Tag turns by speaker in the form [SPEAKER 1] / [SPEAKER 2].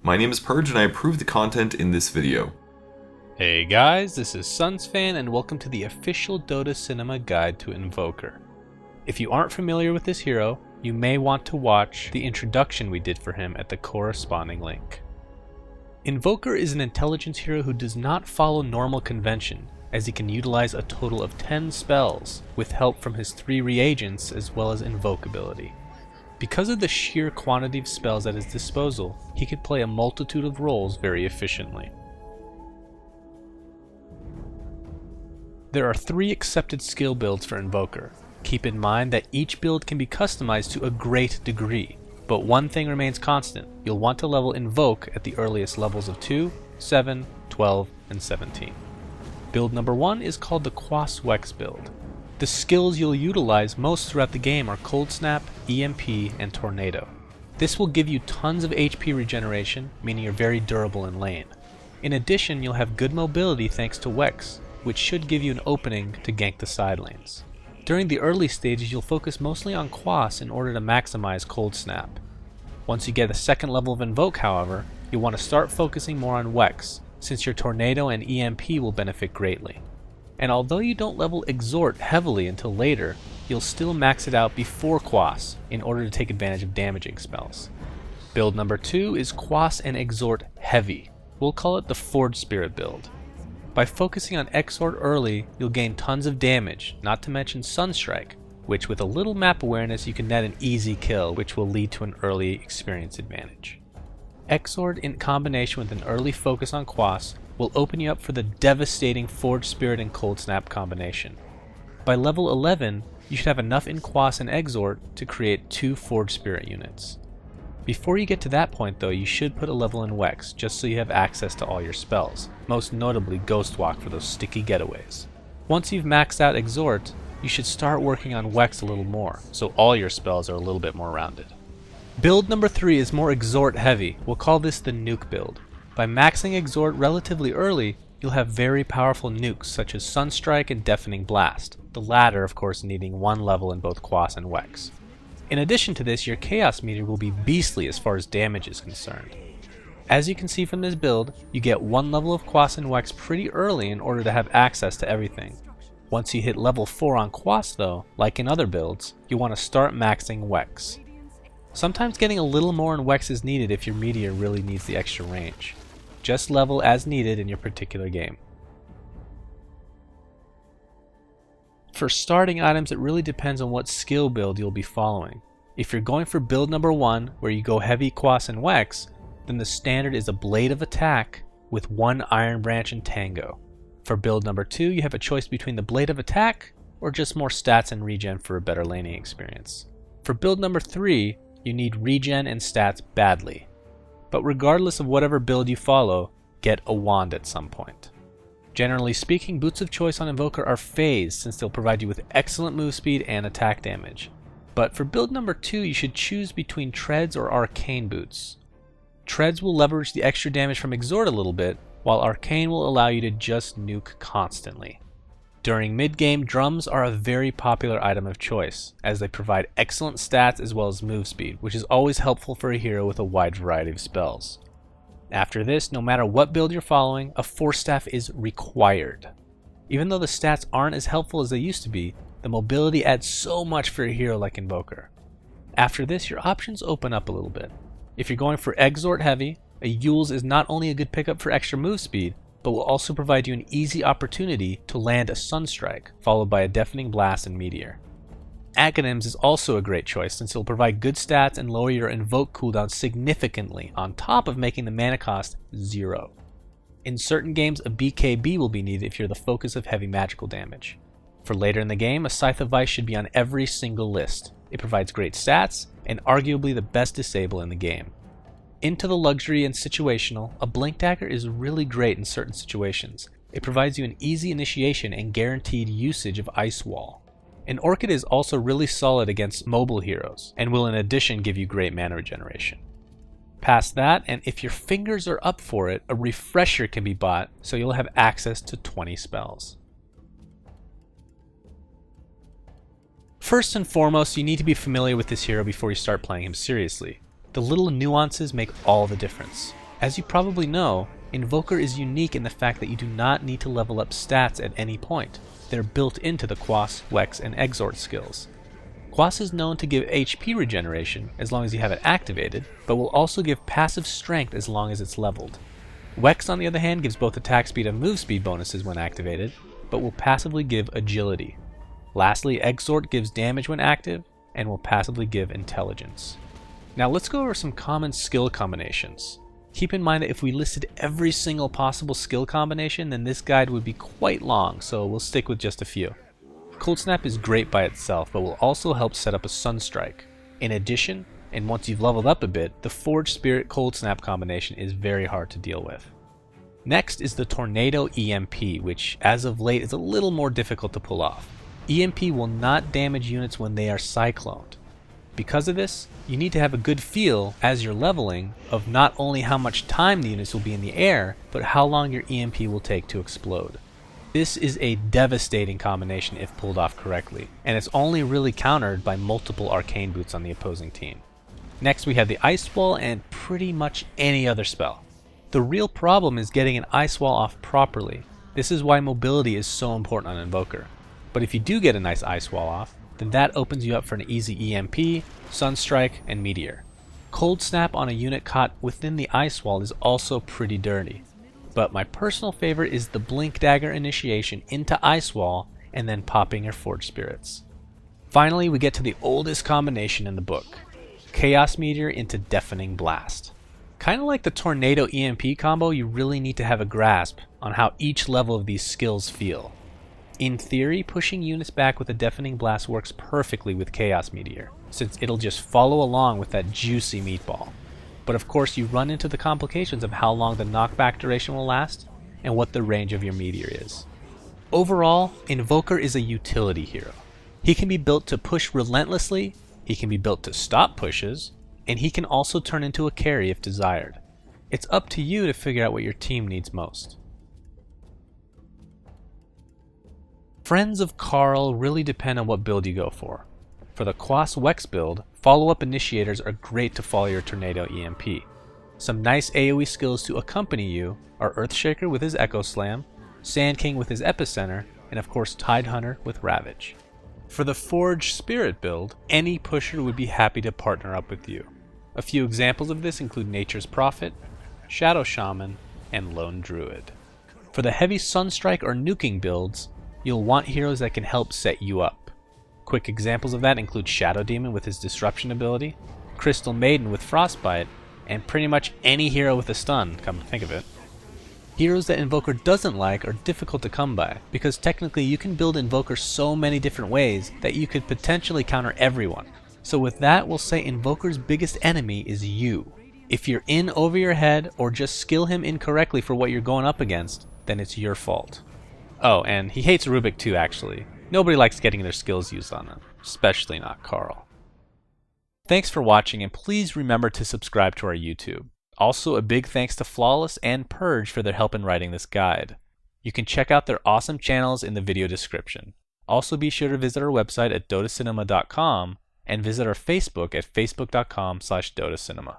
[SPEAKER 1] My name is Purge and I approve the content in this video.
[SPEAKER 2] Hey guys, this is SunsFan and welcome to the official Dotacinema guide to Invoker. If you aren't familiar with this hero, you may want to watch the introduction we did for him at the corresponding link. Invoker is an intelligence hero who does not follow normal convention, as he can utilize a total of 10 spells, with help from his 3 reagents as well as invocability. Because of the sheer quantity of spells at his disposal, he could play a multitude of roles very efficiently. There are 3 accepted skill builds for Invoker. Keep in mind that each build can be customized to a great degree, but one thing remains constant: you'll want to level Invoke at the earliest levels of 2, 7, 12, and 17. Build number 1 is called the Quas Wex build. The skills you'll utilize most throughout the game are Cold Snap, EMP, and Tornado. This will give you tons of HP regeneration, meaning you're very durable in lane. In addition, you'll have good mobility thanks to Wex, which should give you an opening to gank the side lanes. During the early stages, you'll focus mostly on Quas in order to maximize Cold Snap. Once you get a second level of Invoke, however, you'll want to start focusing more on Wex, since your Tornado and EMP will benefit greatly. And although you don't level Exhort heavily until later, you'll still max it out before Quas in order to take advantage of damaging spells. Build number 2 is Quas and Exhort Heavy. We'll call it the Forge Spirit build. By focusing on Exhort early, you'll gain tons of damage, not to mention Sunstrike, which with a little map awareness you can net an easy kill, which will lead to an early experience advantage. Exhort in combination with an early focus on Quas will open you up for the devastating Forge Spirit and Cold Snap combination. By level 11, you should have enough in Quas and Exhort to create 2 Forge Spirit units. Before you get to that point though, you should put a level in Wex, just so you have access to all your spells, most notably Ghost Walk for those sticky getaways. Once you've maxed out Exhort, you should start working on Wex a little more, so all your spells are a little bit more rounded. Build number 3 is more Exhort heavy. We'll call this the Nuke build. By maxing Exhort relatively early, you'll have very powerful nukes such as Sunstrike and Deafening Blast, the latter of course needing 1 level in both Quas and Wex. In addition to this, your Chaos Meter will be beastly as far as damage is concerned. As you can see from this build, you get 1 level of Quas and Wex pretty early in order to have access to everything. Once you hit level 4 on Quas though, like in other builds, you want to start maxing Wex. Sometimes getting a little more in Wex is needed if your meteor really needs the extra range. Just level as needed in your particular game. For starting items, it really depends on what skill build you'll be following. If you're going for build number 1, where you go heavy Quas and Wex, then the standard is a Blade of Attack with 1 Iron Branch and Tango. For build number 2, you have a choice between the Blade of Attack or just more stats and regen for a better laning experience. For build number 3, you need regen and stats badly. But regardless of whatever build you follow, get a wand at some point. Generally speaking, boots of choice on Invoker are phased since they'll provide you with excellent move speed and attack damage. But for build number 2, you should choose between Treads or Arcane boots. Treads will leverage the extra damage from Exhort a little bit, while Arcane will allow you to just nuke constantly. During mid-game, drums are a very popular item of choice, as they provide excellent stats as well as move speed, which is always helpful for a hero with a wide variety of spells. After this, no matter what build you're following, a Force Staff is required. Even though the stats aren't as helpful as they used to be, the mobility adds so much for a hero like Invoker. After this, your options open up a little bit. If you're going for Exhort heavy, a Yules is not only a good pickup for extra move speed, but will also provide you an easy opportunity to land a Sunstrike, followed by a Deafening Blast and Meteor. Acronyms is also a great choice since it will provide good stats and lower your Invoke cooldown significantly, on top of making the mana cost 0. In certain games, a BKB will be needed if you're the focus of heavy magical damage. For later in the game, a Scythe of Vice should be on every single list. It provides great stats, and arguably the best disable in the game. Into the luxury and situational, a Blink Dagger is really great in certain situations. It provides you an easy initiation and guaranteed usage of Ice Wall. An Orchid is also really solid against mobile heroes, and will in addition give you great mana regeneration. Past that, and if your fingers are up for it, a Refresher can be bought, so you'll have access to 20 spells. First and foremost, you need to be familiar with this hero before you start playing him seriously. The little nuances make all the difference. As you probably know, Invoker is unique in the fact that you do not need to level up stats at any point. They're built into the Quas, Wex, and Exort skills. Quas is known to give HP regeneration as long as you have it activated, but will also give passive strength as long as it's leveled. Wex, on the other hand, gives both attack speed and move speed bonuses when activated, but will passively give agility. Lastly, Exort gives damage when active, and will passively give intelligence. Now let's go over some common skill combinations. Keep in mind that if we listed every single possible skill combination, then this guide would be quite long, so we'll stick with just a few. Cold Snap is great by itself, but will also help set up a Sunstrike. In addition, and once you've leveled up a bit, the Forge Spirit Cold Snap combination is very hard to deal with. Next is the Tornado EMP, which as of late is a little more difficult to pull off. EMP will not damage units when they are cycloned. Because of this, you need to have a good feel as you're leveling of not only how much time the units will be in the air, but how long your EMP will take to explode. This is a devastating combination if pulled off correctly, and it's only really countered by multiple arcane boots on the opposing team. Next we have the Ice Wall and pretty much any other spell. The real problem is getting an Ice Wall off properly. This is why mobility is so important on Invoker. But if you do get a nice Ice Wall off, then that opens you up for an easy EMP, Sunstrike, and Meteor. Cold Snap on a unit caught within the Ice Wall is also pretty dirty. But my personal favorite is the Blink Dagger initiation into Ice Wall and then popping your Forge Spirits. Finally, we get to the oldest combination in the book. Chaos Meteor into Deafening Blast. Kinda like the Tornado EMP combo, you really need to have a grasp on how each level of these skills feel. In theory, pushing units back with a Deafening Blast works perfectly with Chaos Meteor, since it'll just follow along with that juicy meatball. But of course you run into the complications of how long the knockback duration will last, and what the range of your meteor is. Overall, Invoker is a utility hero. He can be built to push relentlessly, he can be built to stop pushes, and he can also turn into a carry if desired. It's up to you to figure out what your team needs most. Friends of Carl really depend on what build you go for. For the Quas Wex build, follow-up initiators are great to follow your Tornado EMP. Some nice AoE skills to accompany you are Earthshaker with his Echo Slam, Sand King with his Epicenter, and of course Tidehunter with Ravage. For the Forge Spirit build, any pusher would be happy to partner up with you. A few examples of this include Nature's Prophet, Shadow Shaman, and Lone Druid. For the heavy Sunstrike or nuking builds, you'll want heroes that can help set you up. Quick examples of that include Shadow Demon with his Disruption ability, Crystal Maiden with Frostbite, and pretty much any hero with a stun, come to think of it. Heroes that Invoker doesn't like are difficult to come by, because technically you can build Invoker so many different ways that you could potentially counter everyone. So with that, we'll say Invoker's biggest enemy is you. If you're in over your head, or just skill him incorrectly for what you're going up against, then it's your fault. Oh, and he hates Rubik too, actually. Nobody likes getting their skills used on him, especially not Carl. Thanks for watching, and please remember to subscribe to our YouTube. Also, a big thanks to Flawless and Purge for their help in writing this guide. You can check out their awesome channels in the video description. Also, be sure to visit our website at Dotacinema.com and visit our Facebook at facebook.com/Dotacinema.